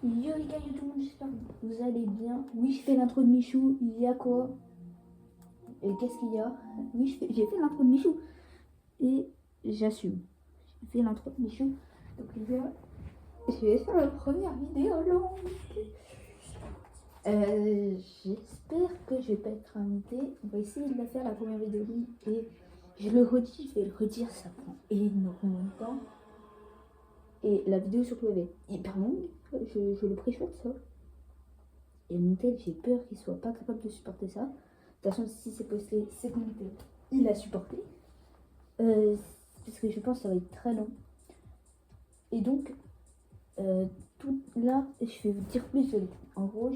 Yo les gars, yo tout le monde, j'espère que vous allez bien. Oui, je fais l'intro de Michou, il y a quoi? Et qu'est-ce qu'il y a? Oui, j'ai fait l'intro de Michou et j'assume. J'ai fait l'intro de Michou. Donc les gars, je vais faire la première vidéo longue. J'espère que je vais pas être invité. On va essayer de la faire la première vidéo longue et je le redis, je vais le redire, ça prend énormément de temps. Et la vidéo surtout elle est hyper longue, je le préchote ça. Et mon tel, j'ai peur qu'il soit pas capable de supporter ça. De toute façon, si c'est posté, c'est que mon tel, il a supporté. Parce que je pense que ça va être très long. Et donc, tout là, je vais vous dire plus. En gros,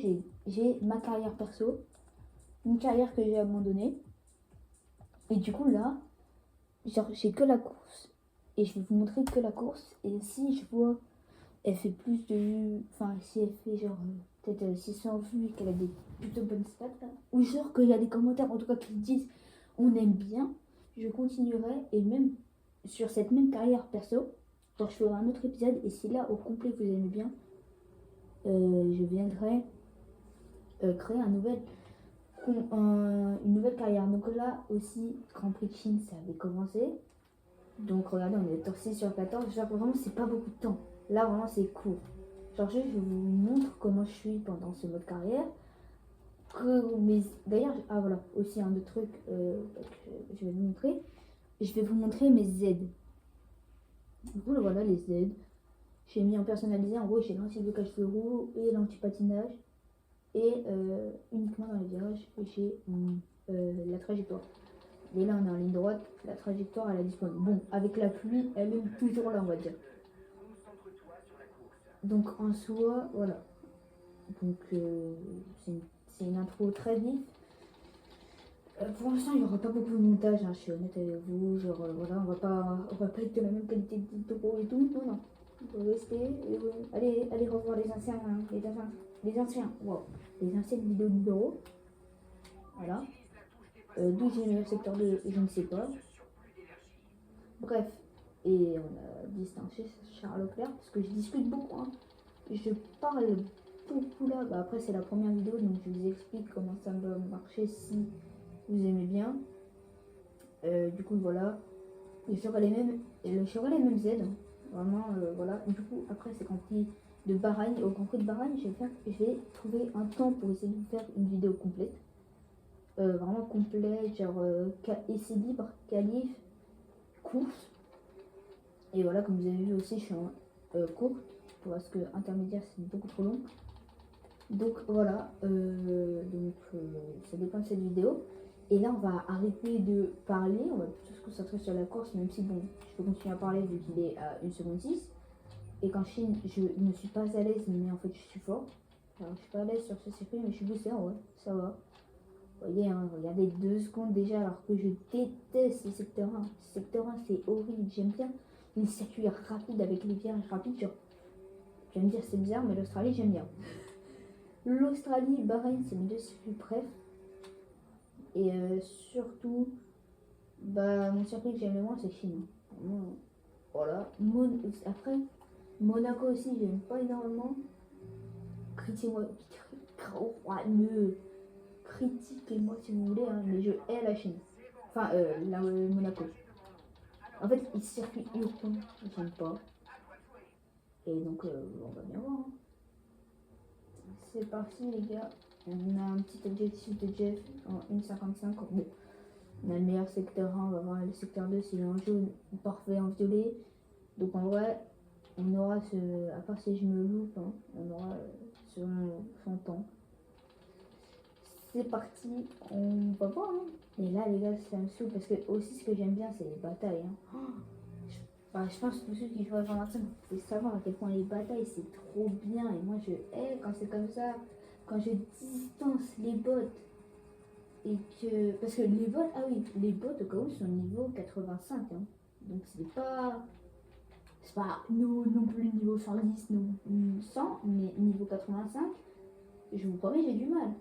j'ai ma carrière perso, une carrière que j'ai abandonnée. Et du coup, là, genre, j'ai que la course. Et je vais vous montrer que la course. Et si je vois, elle fait plus de vues, enfin, si elle fait genre peut-être 600 vues et qu'elle a des plutôt bonnes stats, là, ou genre qu'il y a des commentaires en tout cas qui disent on aime bien, je continuerai. Et même sur cette même carrière perso, genre je ferai un autre épisode. Et si là au complet vous aimez bien, je viendrai créer une nouvelle carrière. Donc là aussi, Grand Prix de Chine, ça avait commencé. Donc regardez, on est torsé sur 14. Genre vraiment, c'est pas beaucoup de temps. Là, vraiment, c'est court. Genre, je vous montre comment je suis pendant ce mode carrière. D'ailleurs, ah voilà, aussi un autre truc que je vais vous montrer. Je vais vous montrer mes Z. Du coup, voilà les Z. J'ai mis en personnalisé. En gros, j'ai l'anti-blocage de roue et l'anti-patinage. Et uniquement dans les virages, j'ai la trajectoire. Et là, on est en ligne droite. La trajectoire, elle est disponible. Bon, avec la pluie, elle est toujours là, on va dire. Donc, en soi, voilà. Donc, c'est une intro très vite. Pour l'instant, il n'y aura pas beaucoup de montage, hein, je suis honnête avec vous. Genre, voilà, on va pas être de la même qualité de vidéo et tout. Non, non. On va rester. Allez revoir les anciens, hein, les anciens, wow. Les anciennes vidéos de bureau. Voilà. D'où j'ai le secteur 2, je ne sais pas. Bref. Et on a distancé Charles Leclerc parce que je discute beaucoup. Hein. Je parle beaucoup là. Bah, après, c'est la première vidéo, donc je vous explique comment ça va marcher si vous aimez bien. Du coup, voilà. J'aurai les mêmes Z. Hein. Vraiment, voilà. Du coup, après, c'est Grand Prix de Bahreïn. Au Grand Prix de Bahreïn, je vais trouver un temps pour essayer de vous faire une vidéo complète. Vraiment complète, genre essai libre, qualif, course. Et voilà, comme vous avez vu aussi, je suis en courte parce que intermédiaire c'est beaucoup trop long. Donc voilà, ça dépend de cette vidéo. Et là, on va arrêter de parler, on va plutôt se concentrer sur la course, même si bon, je peux continuer à parler vu qu'il est à 1 seconde 6. Et qu'en Chine, je ne suis pas à l'aise, mais en fait, je suis fort. Alors, je suis pas à l'aise sur ce circuit, mais je suis boosté en vrai, ça va. Vous voyez, hein, regardez 2 secondes déjà, alors que je déteste le secteur 1. Secteur 1, c'est horrible, j'aime bien les circuits rapides avec les virages rapides. Genre, je vais me dire, c'est bizarre, mais l'Australie, j'aime bien. L'Australie, Bahreïn, c'est mes deux circuits préf. Et surtout, bah, mon circuit que j'aime le moins, c'est Chine. Voilà. Après, Monaco aussi, j'aime pas énormément. Critiquez-moi si vous voulez, hein, mais je hais la Chine. Enfin, Monaco. En fait, il circuit urbain, j'aime pas. Et donc, on va bien voir. Hein. C'est parti, les gars. On a un petit objectif de Jeff en 1,55. Bon, on a le meilleur secteur 1, on va voir le secteur 2, s'il est en jaune, parfait en violet. Donc, en vrai, on aura à part si je me loupe, hein, on aura son temps. C'est parti, on va voir. Hein. Et là, les gars, ça me saoule parce que aussi, ce que j'aime bien, c'est les batailles. Hein. Je pense que tous ceux qui jouent à Jean-Martin, vous pouvez savoir à quel point les batailles c'est trop bien. Et moi je hais quand c'est comme ça, quand je distance les bots. Et que. Parce que les bots, ah oui, les bots au cas où sont niveau 85. Hein. Donc c'est pas. C'est pas non plus niveau 110, non 100, mais niveau 85, je vous promets, j'ai du mal.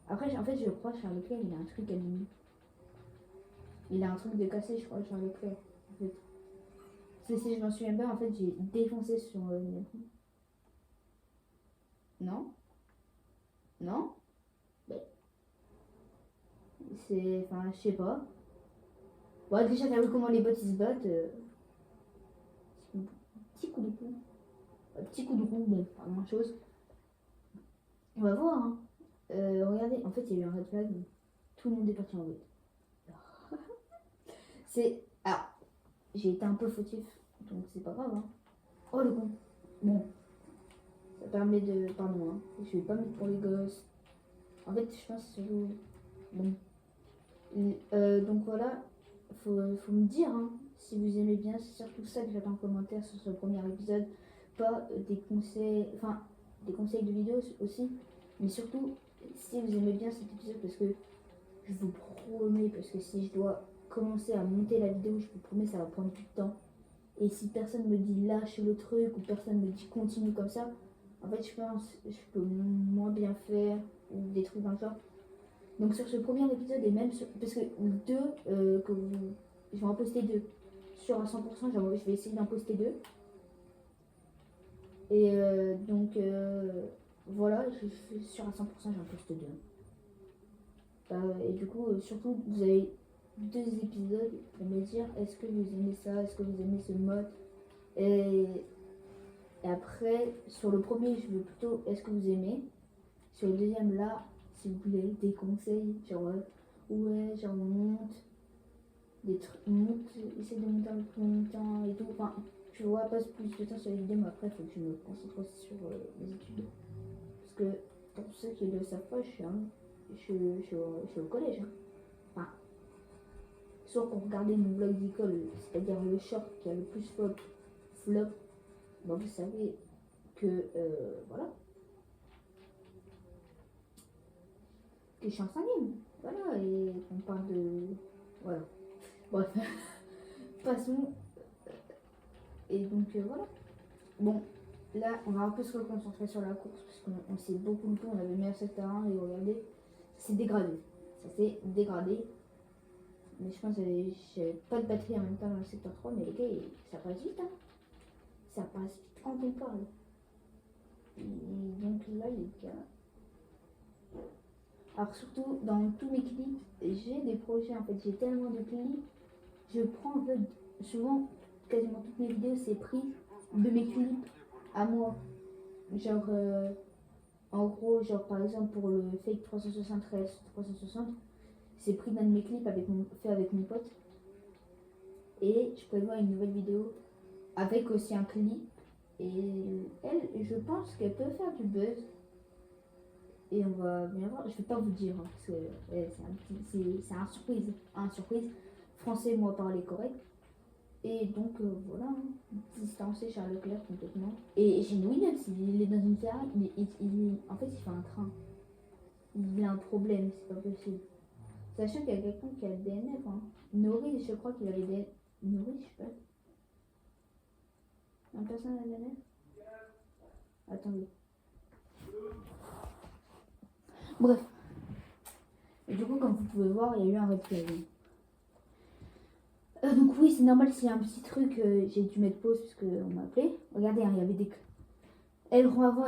Après, en fait, je crois que Charles Leclerc, il a un truc à lui. Il a un truc de cassé, je crois, Charles Leclerc. En fait. Si je m'en souviens bien, en fait, j'ai défoncé sur Non? Non? Mais c'est... Enfin, je sais pas. Bon, déjà, t'as vu comment les bots ils se battent. Petit coup de cou. Un petit coup de roue, bon, pas grand chose. On va voir, hein. Regardez, en fait, il y a eu un red flag. Tout le monde est parti en route. C'est... Alors, j'ai été un peu fautif, donc c'est pas grave, hein. Oh, le con. Bon, ça permet de... Pardon, hein. Je vais pas mettre pour les gosses. En fait, je pense surtout... Bon. Donc voilà, faut me dire, hein, si vous aimez bien. C'est surtout ça que j'attends en commentaire sur ce premier épisode. Pas des conseils... Enfin, des conseils de vidéos aussi. Mais surtout, si vous aimez bien cet épisode, parce que je vous promets, parce que si je dois commencer à monter la vidéo, je vous promets, ça va prendre du temps. Et si personne me dit lâche le truc, ou personne me dit continue comme ça, en fait, je pense que je peux moins bien faire, ou des trucs comme ça. Donc sur ce premier épisode, et même sur... Parce que je vais en poster deux. Sur à 100%, je vais essayer d'en poster deux. Et voilà, je suis sûr à 100%, j'en poste deux. Et du coup, surtout, vous avez 2 épisodes pour me dire est-ce que vous aimez ça, est-ce que vous aimez ce mode. Et après, sur le premier, je veux plutôt est-ce que vous aimez. Sur le deuxième, là, si vous voulez des conseils, genre ouais, genre monte, des trucs, monte, essaie de monter un peu plus longtemps et tout. Enfin, tu vois, passe plus de temps sur les vidéos, mais après, il faut que je me concentre aussi sur les études. Parce que, pour ceux qui ne le savent pas, je suis au collège. Hein. Enfin, soit pour regarder mon vlog d'école, c'est-à-dire le short qui a le plus flop, bah vous savez que, voilà, que je suis en 5e. Voilà, et on parle de... Voilà. Bref, passons. Et donc, voilà. Bon, là, on va un peu se reconcentrer sur la course, parce qu'on s'est beaucoup loupé, on avait meilleur secteur 1, et regardez, c'est dégradé. Ça s'est dégradé. Mais je pense que j'avais pas de batterie en même temps dans le secteur 3, mais les gars, ça passe vite, hein. Ça passe vite quand on parle. Et donc là, les gars... Alors surtout, dans tous mes clips, j'ai des projets, en fait, j'ai tellement de clips. Je prends, en fait, souvent, quasiment toutes mes vidéos, c'est pris de mes clips à moi. Genre, en gros, genre par exemple, pour le fake 360, c'est pris d'un de mes clips fait avec mon pote. Et je prévois une nouvelle vidéo avec aussi un clip. Et elle, je pense qu'elle peut faire du buzz. Et on va bien voir. Je vais pas vous dire, hein, parce que c'est un surprise. Un surprise. Français, moi, parler correct. Et donc, voilà. Hein, distancé Charles Leclerc complètement. Et Gene Williams, il est dans une Ferrari. En fait, il fait un train. Il a un problème, c'est pas possible. Sachant qu'il y a quelqu'un qui a le DNF. Hein. Norris, je crois qu'il avait des... Norris, je sais pas. Un personne a le DNF. Attendez. Bref. Et du coup, comme vous pouvez voir, il y a eu un red flag. Donc oui, c'est normal s'il y a un petit truc, j'ai dû mettre pause parce qu'on m'a appelé. Regardez, hein, il y avait des ailerons avant.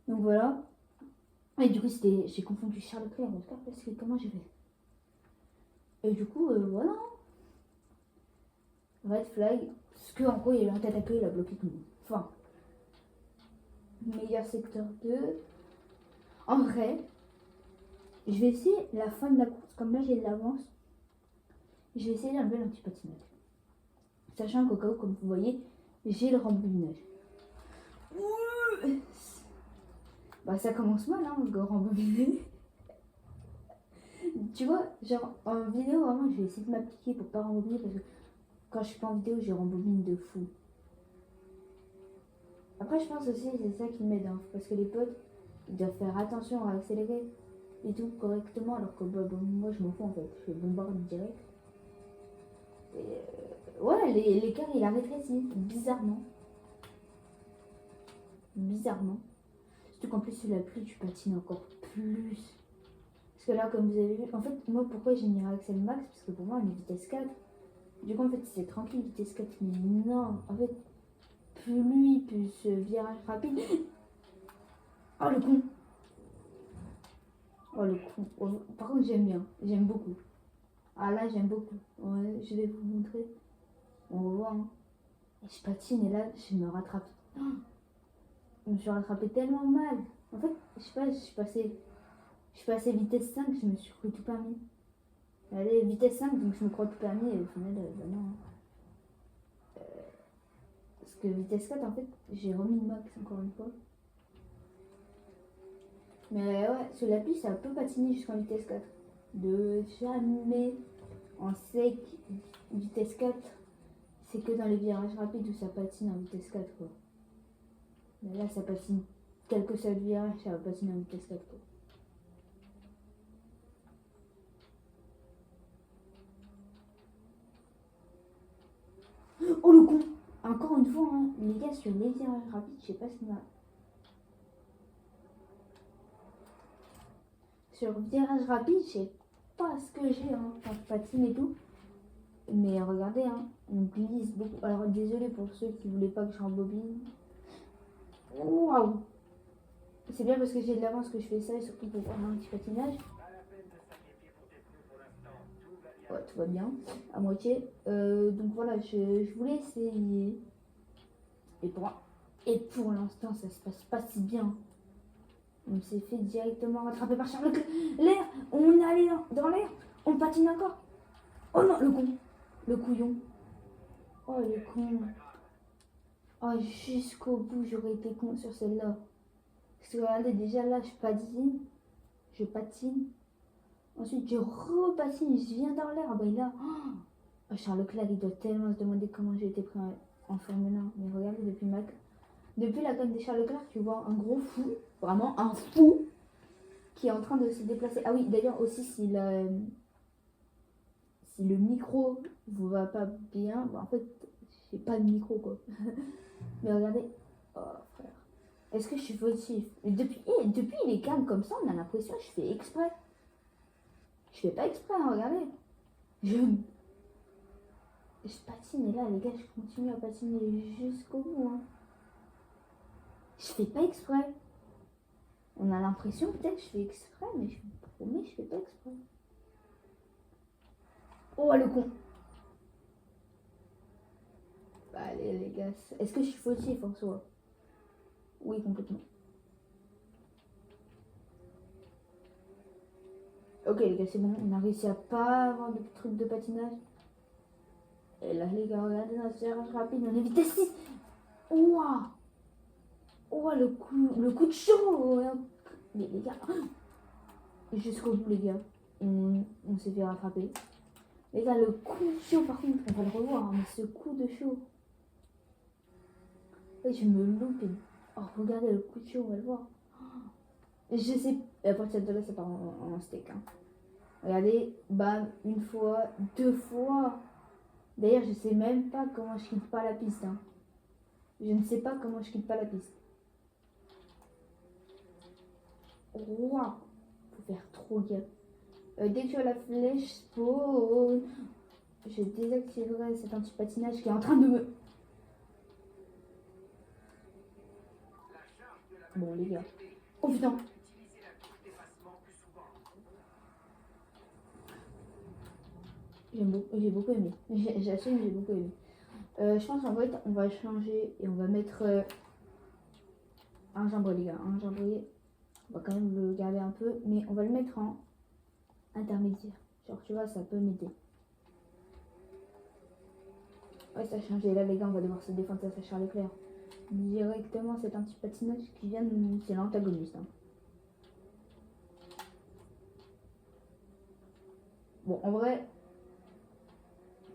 Donc voilà. Et du coup, j'ai confondu Charles Leclerc parce que comment j'ai fait. Et du coup, voilà. Red flag. Parce qu'en gros, il y a eu un tête à queue, il a bloqué tout le monde. Enfin. Meilleur secteur 2. En vrai, je vais essayer la fin de la course. Comme là, j'ai de l'avance. Je vais essayer d'enlever l'anti-patinage. Sachant qu'au cas où, comme vous voyez, j'ai le rembobinage. Bah ça commence mal, hein, le rembobiner. Tu vois, genre en vidéo, vraiment, je vais essayer de m'appliquer pour pas rembobiner parce que quand je suis pas en vidéo, je rembobine de fou. Après, je pense aussi c'est ça qui m'aide, hein, parce que les potes, ils doivent faire attention à accélérer et tout correctement, alors que bah, moi, je m'en fous en fait. Je fais bombarde direct. Et, ouais, l'écart, il a rétréci, bizarrement. Surtout qu'en plus, sous la pluie, tu patines encore plus. Parce que là, comme vous avez vu, en fait, moi, pourquoi j'ai mis Axel Max? Parce que pour moi, on est vitesse 4. Du coup, en fait, c'est tranquille, vitesse 4. Mais non, en fait, plus ce virage rapide, Oh le con. Oh le con. Oh, par contre j'aime bien. J'aime beaucoup. Ah là j'aime beaucoup. Ouais, je vais vous montrer. On va voir. Hein. Et je patine et là je me rattrape. Oh, je me suis rattrapée tellement mal. En fait, je sais pas, je suis passée vitesse 5, je me suis cru tout permis. Allez, vitesse 5, donc je me crois tout permis et au final, bah non. Parce que vitesse 4, en fait, j'ai remis le max encore une fois. Mais ouais, sur la piste, ça peut patiner jusqu'en vitesse 4. De jamais en sec, vitesse 4, c'est que dans les virages rapides où ça patine en vitesse 4, quoi. Mais là, ça patine. Quel que soit le virage, ça va patiner en vitesse 4, quoi. Oh le con! Encore une fois, hein, les gars, sur les virages rapides, je sais pas ce qu'il m'a. Sur virage rapide, je sais pas ce que j'ai hein, quand je patine et tout. Mais regardez, hein, on glisse beaucoup. Alors désolé pour ceux qui voulaient pas que je rembobine. Waouh! C'est bien parce que j'ai de l'avance que je fais ça et surtout pour faire un petit patinage. Ouais, tout va bien, à moitié. Donc voilà, je voulais essayer. Et pour l'instant, ça se passe pas si bien. On s'est fait directement rattraper par Charles Leclerc. L'air, on est allé dans l'air, on patine encore. Oh non, le con, le couillon. Oh le con. Oh, jusqu'au bout, j'aurais été con sur celle-là. Parce que regardez, déjà là, je patine. Ensuite, je repatine, je viens dans l'air. Ah bah là, oh, Charles Leclerc, il doit tellement se demander comment j'ai été pris en Formule 1. Mais regardez, depuis la conne des Charles Leclerc, tu vois un gros fou, vraiment un fou, qui est en train de se déplacer. Ah oui, d'ailleurs aussi, si le micro vous va pas bien, bah en fait, j'ai pas de micro quoi. Mais regardez, oh frère, est-ce que je suis fautif? Depuis il est calme comme ça, on a l'impression que je fais exprès. Je fais pas exprès, hein, regardez. Je patine et là, les gars, je continue à patiner jusqu'au bout. Hein. Je fais pas exprès. On a l'impression peut-être que je fais exprès, mais je me promets, je fais pas exprès. Oh le con. Bah, allez les gars, est-ce que je suis fautif en soi? Oui, complètement. Ok les gars, c'est bon, on a réussi à pas avoir de trucs de patinage. Et là les gars, regardez notre virage rapide, on est vitesse 6. Ouah. Ouah, le coup de chaud. Mais les gars, jusqu'au bout les gars, on s'est fait rattraper. Les gars, le coup de chaud par contre, on va le revoir, hein, mais ce coup de chaud. Et je me loupe. Oh, regardez le coup de chaud, on va le voir. Je sais, à partir de là, ça part en steak. Hein. Regardez, bam, une fois, deux fois. D'ailleurs, je sais même pas comment je quitte pas la piste. Hein. Je ne sais pas comment je quitte pas la piste. Waouh, faut faire trop gaffe. Dès que tu as la flèche spawn, je désactiverai cet anti-patinage qui est en train de me... Bon les gars. Oh putain. J'ai beaucoup aimé. J'assume, j'ai beaucoup aimé. Je pense en fait on va changer et on va mettre un jambré les gars. Un jambré. On va quand même le garder un peu, mais on va le mettre en intermédiaire. Genre tu vois, ça peut m'aider. Ouais, ça a changé. Là les gars, on va devoir se défendre face à Charles Leclerc. Directement cet anti-patinage qui vient de... C'est l'antagoniste. Hein. Bon, en vrai,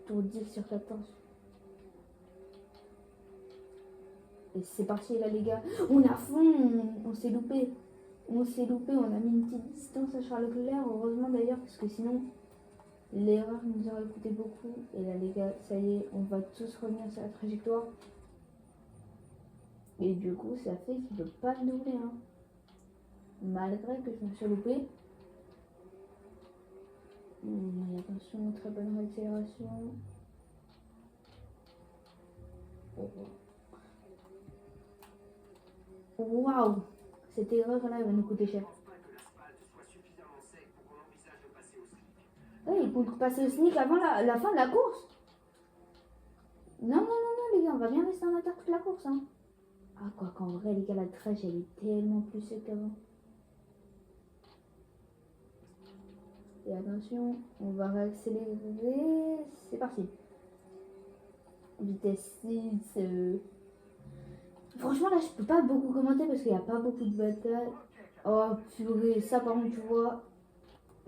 pour 10 sur 14. Et c'est parti là les gars. On est à fond, on s'est loupé. On a mis une petite distance à Charles Leclerc. Heureusement d'ailleurs, parce que sinon, l'erreur nous aurait coûté beaucoup. Et là les gars, ça y est, on va tous revenir sur la trajectoire. Et du coup, ça fait qu'il ne peut pas me doubler. Hein. Malgré que je me suis loupé. Attention, très bonne réaccélération. Waouh, Cette erreur-là va nous coûter cher. Oui, pour passer au sneak avant la fin de la course. Non, non, non, non, les gars, on va bien rester en attaque toute la course. Hein. Ah, quoi qu'en vrai, les gars, la trèche, elle est tellement plus sec qu'avant. Et attention, on va réaccélérer. C'est parti. Vitesse 6. Franchement, là, je peux pas beaucoup commenter parce qu'il n'y a pas beaucoup de batailles. Oh, purée, ça, par contre, tu vois,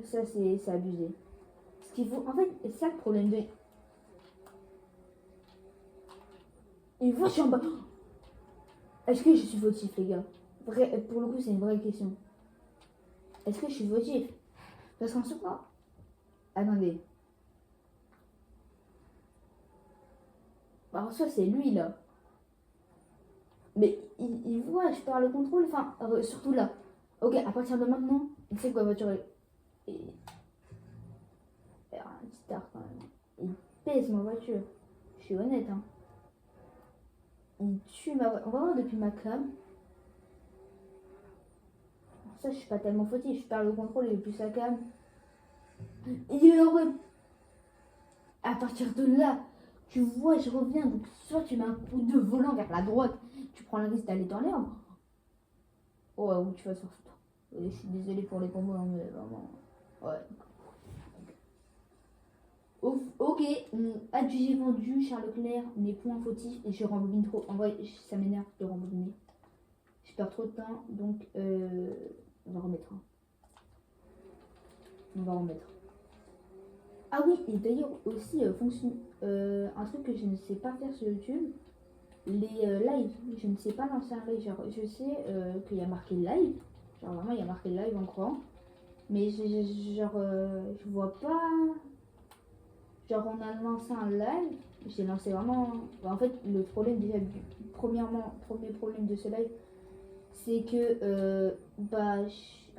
ça, c'est abusé. Ce qu'il faut, en fait, c'est ça le problème de... Il faut que je suis en bas. Est-ce que je suis fautif, les gars? Vrai, pour le coup, c'est une vraie question. Est-ce que je suis fautif? Parce qu'en soi... Attendez. En soi, c'est lui, là. Mais il voit, je perds le contrôle. Enfin, surtout là. Ok, à partir de maintenant, il sait que ma voiture est... Un petit tard, quand même. Il pèse ma voiture. Je suis honnête, hein. Il tue ma voiture. On va voir depuis ma cam. Ça, je suis pas tellement fautif. Je perds le contrôle et plus sa cam. Il aurait... À partir de là, tu vois, je reviens. Donc, soit tu mets un coup de volant vers la droite, tu prends le risque d'aller dans l'herbe. Oh, ou tu vas se faire foutre. Je suis désolée pour les combos, mais vraiment. Ouais. Ok, adjugé vendu, Charles Leclerc n'est point fautif et je rembobine trop. En vrai, ça m'énerve de rembobiner. Je perds trop de temps, donc on va remettre. Hein. On va remettre. Ah oui, et d'ailleurs aussi, un truc que je ne sais pas faire sur YouTube, les lives. Je ne sais pas lancer un live. Genre, je sais qu'il y a marqué live. Genre vraiment, il y a marqué live en grand. Mais je vois pas... Genre, on a lancé un live. J'ai lancé vraiment... En fait, le problème déjà, premier problème de ce live, c'est que...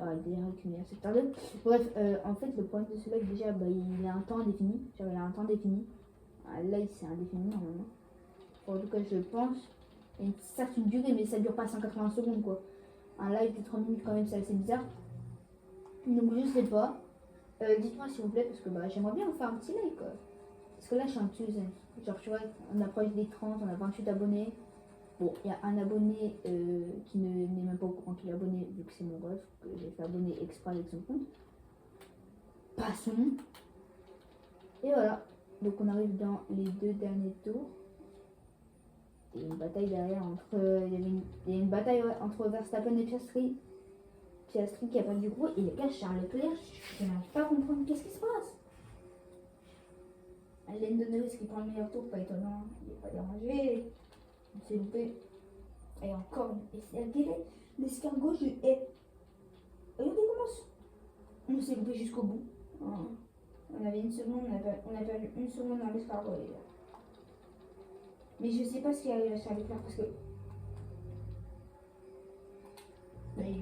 Ah, déjà c'est tardé. Bref, en fait, le problème de ce live, déjà, il a un temps défini. Genre, il a un temps défini. Un live, c'est indéfini, normalement. En tout cas, je pense. Il y a une certaine durée, mais ça dure pas 180 secondes, quoi. Un live de 30 minutes, quand même, c'est assez bizarre. Donc, je sais pas. Dites-moi, s'il vous plaît, parce que j'aimerais bien vous faire un petit live, quoi. Parce que là, je suis un petit genre, tu vois, on approche des 30, on a 28 abonnés. Bon, il y a un abonné qui n'est même pas au courant qu'il est abonné, vu que c'est mon ref, que j'ai fait abonner exprès avec son compte. Passons. Et voilà. Donc, on arrive dans les 2 derniers tours. Il y a une bataille derrière entre... Il y a une bataille entre Verstappen et Piastri. Piastri qui a pas du coup. Et les gars, Charles Leclerc, je n'arrive pas à comprendre qu'est-ce qui se passe. Lando Norris qui prend le meilleur tour, pas étonnant. Il n'est pas dérangé. On s'est loupé. Et encore, l'escargot, je hais. Regardez comment on s'est loupé jusqu'au bout. On avait une seconde, on a perdu une seconde dans l'escargot, les gars. Mais je sais pas ce qui arrive à Charles Leclerc parce que